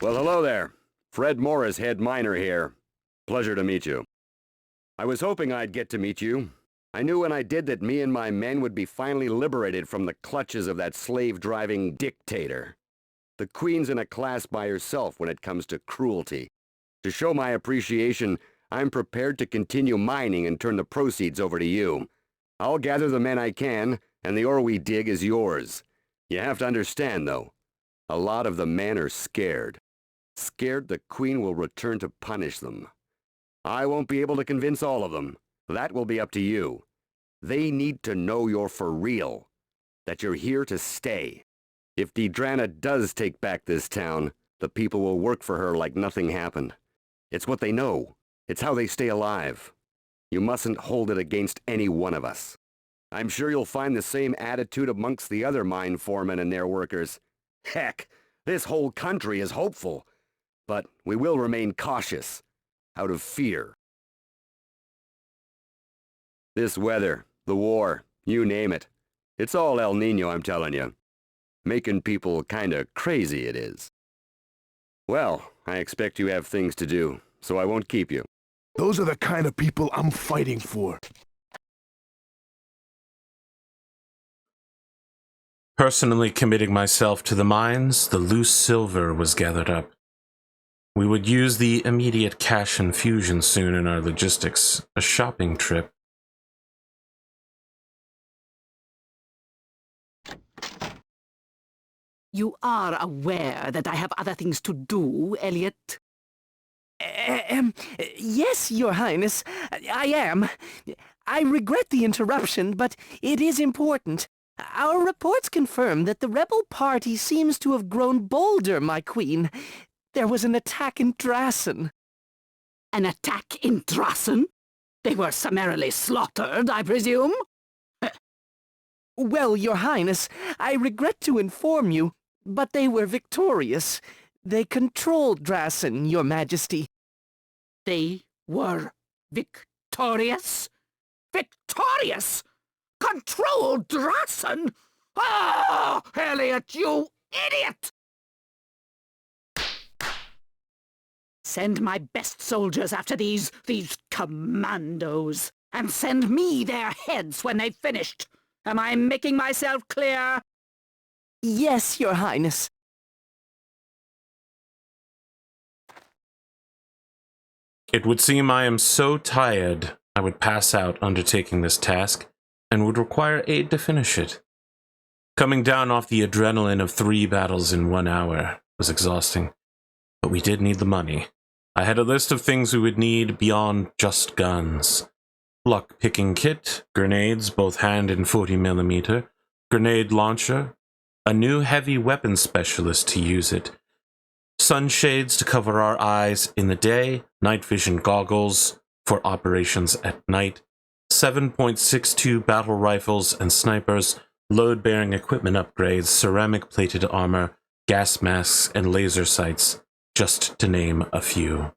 Well, hello there. Fred Morris, head miner here. Pleasure to meet you. I was hoping I'd get to meet you. I knew when I did that me and my men would be finally liberated from the clutches of that slave-driving dictator. The Queen's in a class by herself when it comes to cruelty. To show my appreciation, I'm prepared to continue mining and turn the proceeds over to you. I'll gather the men I can, and the ore we dig is yours. You have to understand, though, a lot of the men are scared. Scared the Queen will return to punish them. I won't be able to convince all of them. That will be up to you. They need to know you're for real, that you're here to stay. If Dedrana does take back this town, the people will work for her like nothing happened. It's what they know. It's how they stay alive. You mustn't hold it against any one of us. I'm sure you'll find the same attitude amongst the other mine foremen and their workers. Heck, this whole country is hopeful. But we will remain cautious, out of fear. This weather, the war, you name it. It's all El Nino, I'm telling you. Making people kinda crazy, it is. Well, I expect you have things to do, so I won't keep you. Those are the kind of people I'm fighting for. Personally committing myself to the mines, the loose silver was gathered up. We would use the immediate cash infusion soon in our logistics, a shopping trip. You are aware that I have other things to do, Elliot? Yes, Your Highness, I am. I regret the interruption, but it is important. Our reports confirm that the rebel party seems to have grown bolder, my queen. There was an attack in Drassen. An attack in Drassen? They were summarily slaughtered, I presume? Well, Your Highness, I regret to inform you, but they were victorious. They controlled Drassen, Your Majesty. They were victorious? Victorious? Controlled Drassen? Ah, Elliot, you idiot! Send my best soldiers after these commandos, and send me their heads when they've finished. Am I making myself clear? Yes, Your Highness. It would seem I am so tired I would pass out undertaking this task, and would require aid to finish it. Coming down off the adrenaline of 3 battles in 1 hour was exhausting, but we did need the money. I had a list of things we would need beyond just guns. Lock-picking kit, grenades, both hand and 40mm, grenade launcher, a new heavy weapon specialist to use it, sunshades to cover our eyes in the day, night vision goggles for operations at night, 7.62 battle rifles and snipers, load-bearing equipment upgrades, ceramic-plated armor, gas masks, and laser sights, just to name a few.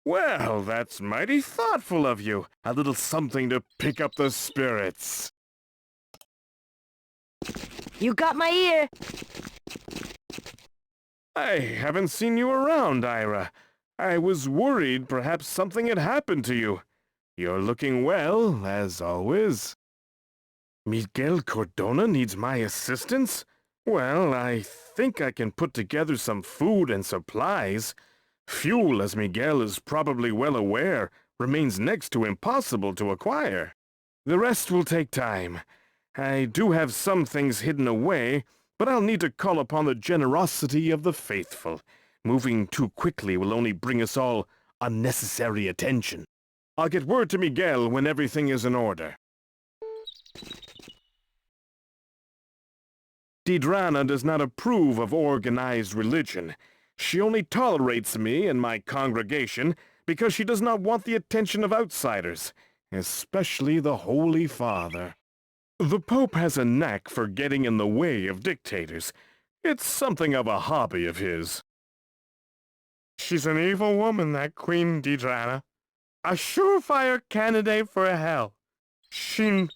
Well, that's mighty thoughtful of you. A little something to pick up the spirits. You got my ear. I haven't seen you around, Ira. I was worried perhaps something had happened to you. You're looking well, as always. Miguel Cordona needs my assistance? Well, I think I can put together some food and supplies. Fuel, as Miguel is probably well aware, remains next to impossible to acquire. The rest will take time. I do have some things hidden away, but I'll need to call upon the generosity of the faithful. Moving too quickly will only bring us all unnecessary attention. I'll get word to Miguel when everything is in order. Dedrana does not approve of organized religion. She only tolerates me and my congregation because she does not want the attention of outsiders, especially the Holy Father. The Pope has a knack for getting in the way of dictators. It's something of a hobby of his. She's an evil woman, that Queen Dedrana. A surefire candidate for hell. She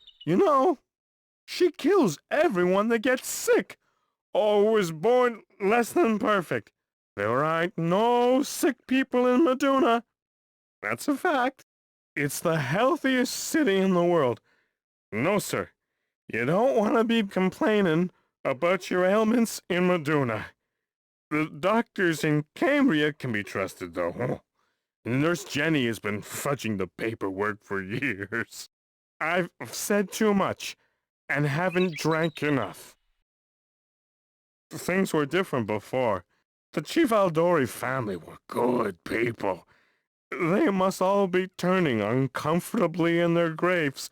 kills everyone that gets sick, or was born less than perfect. There ain't no sick people in Meduna. That's a fact. It's the healthiest city in the world. No, sir. You don't want to be complaining about your ailments in Meduna. The doctors in Cambria can be trusted, though. Nurse Jenny has been fudging the paperwork for years. I've said too much and haven't drank enough. Things were different before. The Chief Aldori family were good people. They must all be turning uncomfortably in their graves,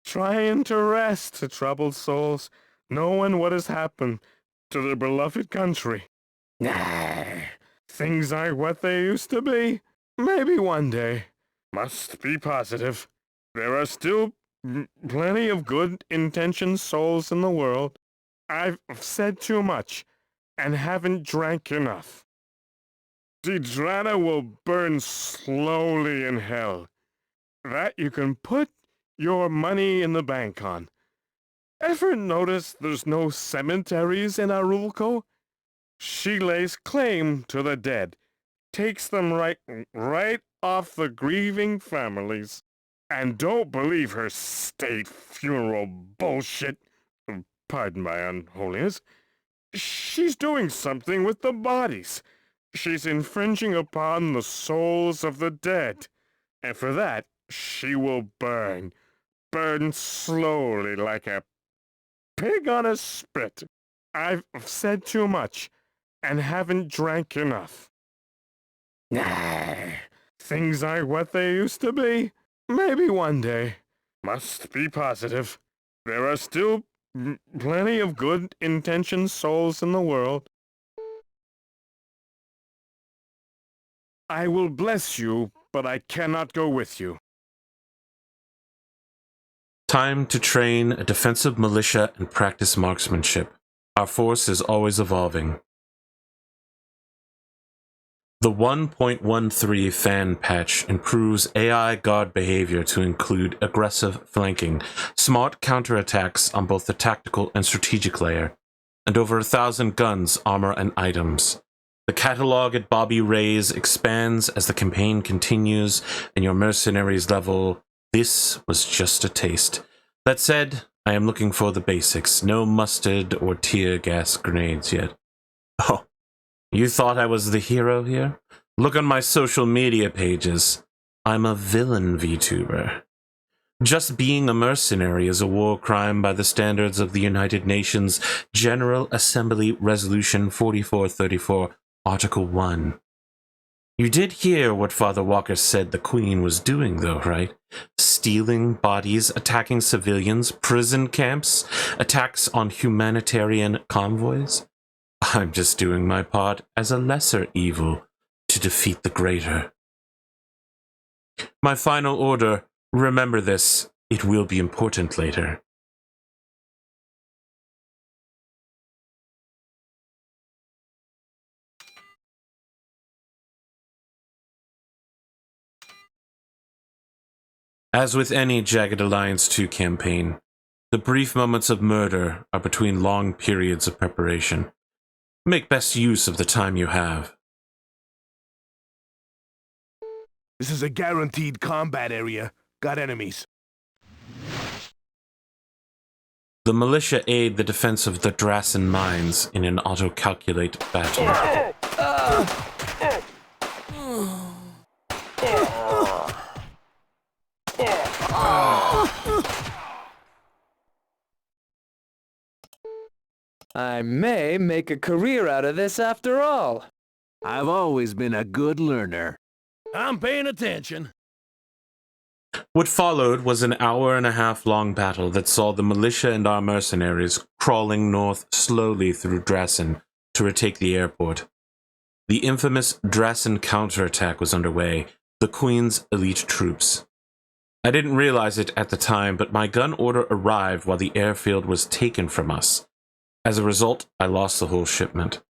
trying to rest the troubled souls, knowing what has happened to their beloved country. Things aren't what they used to be. Maybe one day. Must be positive. There are still plenty of good-intentioned souls in the world. I've said too much and haven't drank enough. Dedrana will burn slowly in hell. That you can put your money in the bank on. Ever notice there's no cemeteries in Arulco? She lays claim to the dead, takes them right off the grieving families. And don't believe her state funeral bullshit. Pardon my unholiness. She's doing something with the bodies. She's infringing upon the souls of the dead. And for that, she will burn slowly like a pig on a spit. I've said too much and haven't drank enough. Things aren't what they used to be. Maybe one day. Must be positive. There are still plenty of good-intentioned souls in the world. I will bless you, but I cannot go with you. Time to train a defensive militia and practice marksmanship. Our force is always evolving. The 1.13 fan patch improves AI guard behavior to include aggressive flanking, smart counterattacks on both the tactical and strategic layer, and over 1,000 guns, armor, and items. The catalog at Bobby Ray's expands as the campaign continues and your mercenaries level. This was just a taste. That said, I am looking for the basics. No mustard or tear gas grenades yet. Oh, you thought I was the hero here? Look on my social media pages. I'm a villain VTuber. Just being a mercenary is a war crime by the standards of the United Nations General Assembly Resolution 4434, Article 1. You did hear what Father Walker said the Queen was doing, though, right? Stealing bodies, attacking civilians, prison camps, attacks on humanitarian convoys? I'm just doing my part as a lesser evil to defeat the greater. My final order, remember this, it will be important later. As with any Jagged Alliance 2 campaign, the brief moments of murder are between long periods of preparation. Make best use of the time you have. This is a guaranteed combat area. Got enemies. The militia aid the defense of the Drassen mines in an auto-calculate battle. I may make a career out of this after all. I've always been a good learner. I'm paying attention. What followed was an hour-and-a-half long battle that saw the militia and our mercenaries crawling north slowly through Drassen to retake the airport. The infamous Drassen counterattack was underway, the Queen's elite troops. I didn't realize it at the time, but my gun order arrived while the airfield was taken from us. As a result, I lost the whole shipment.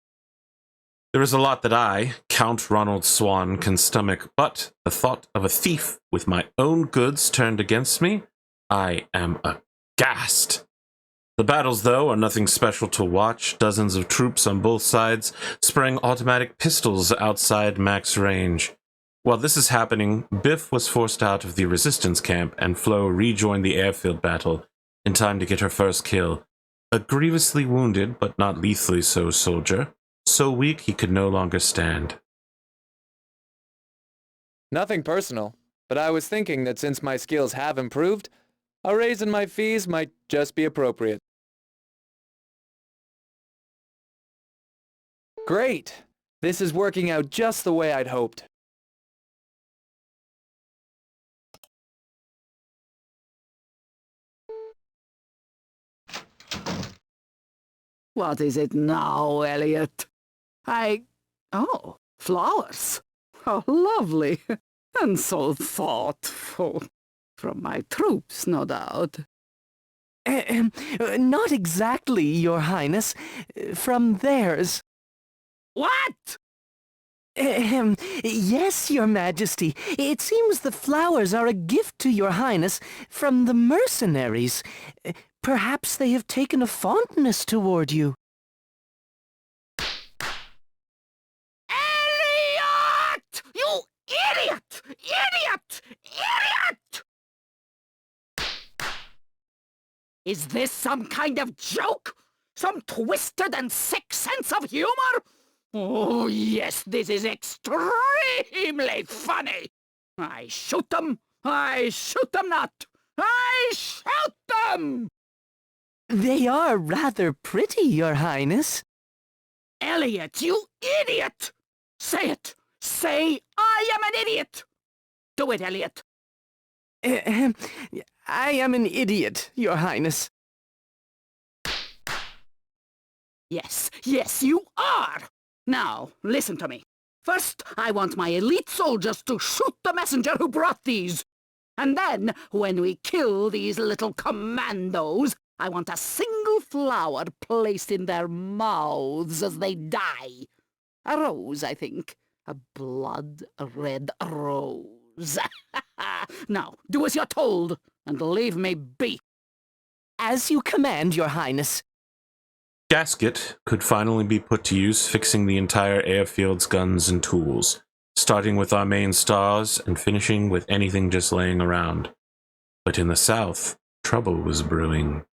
There is a lot that I, Count Ronald Swan, can stomach, but the thought of a thief with my own goods turned against me, I am aghast. The battles, though, are nothing special to watch. Dozens of troops on both sides spraying automatic pistols outside max range. While this is happening, Biff was forced out of the resistance camp and Flo rejoined the airfield battle in time to get her first kill. A grievously wounded, but not lethally so, soldier. So weak he could no longer stand. Nothing personal, but I was thinking that since my skills have improved, a raise in my fees might just be appropriate. Great! This is working out just the way I'd hoped. What is it now, Elliot? Oh, flowers. How lovely. And so thoughtful. From my troops, no doubt. Not exactly, Your Highness. From theirs. What? Yes, Your Majesty. It seems the flowers are a gift to Your Highness from the mercenaries. Perhaps they have taken a fondness toward you. Elliot! You idiot! Idiot! Idiot! Is this some kind of joke? Some twisted and sick sense of humor? Oh, yes, this is extremely funny. I shoot them. I shoot them not. I shoot them! They are rather pretty, Your Highness. Elliot, you idiot! Say it! Say, I am an idiot! Do it, Elliot. I am an idiot, Your Highness. Yes, yes, you are! Now, listen to me. First, I want my elite soldiers to shoot the messenger who brought these. And then, when we kill these little commandos, I want a single flower placed in their mouths as they die. A rose, I think. A blood-red rose. Now, do as you're told, and leave me be. As you command, Your Highness. Gasket could finally be put to use, fixing the entire airfield's guns and tools, starting with our main stars and finishing with anything just laying around. But in the south, trouble was brewing.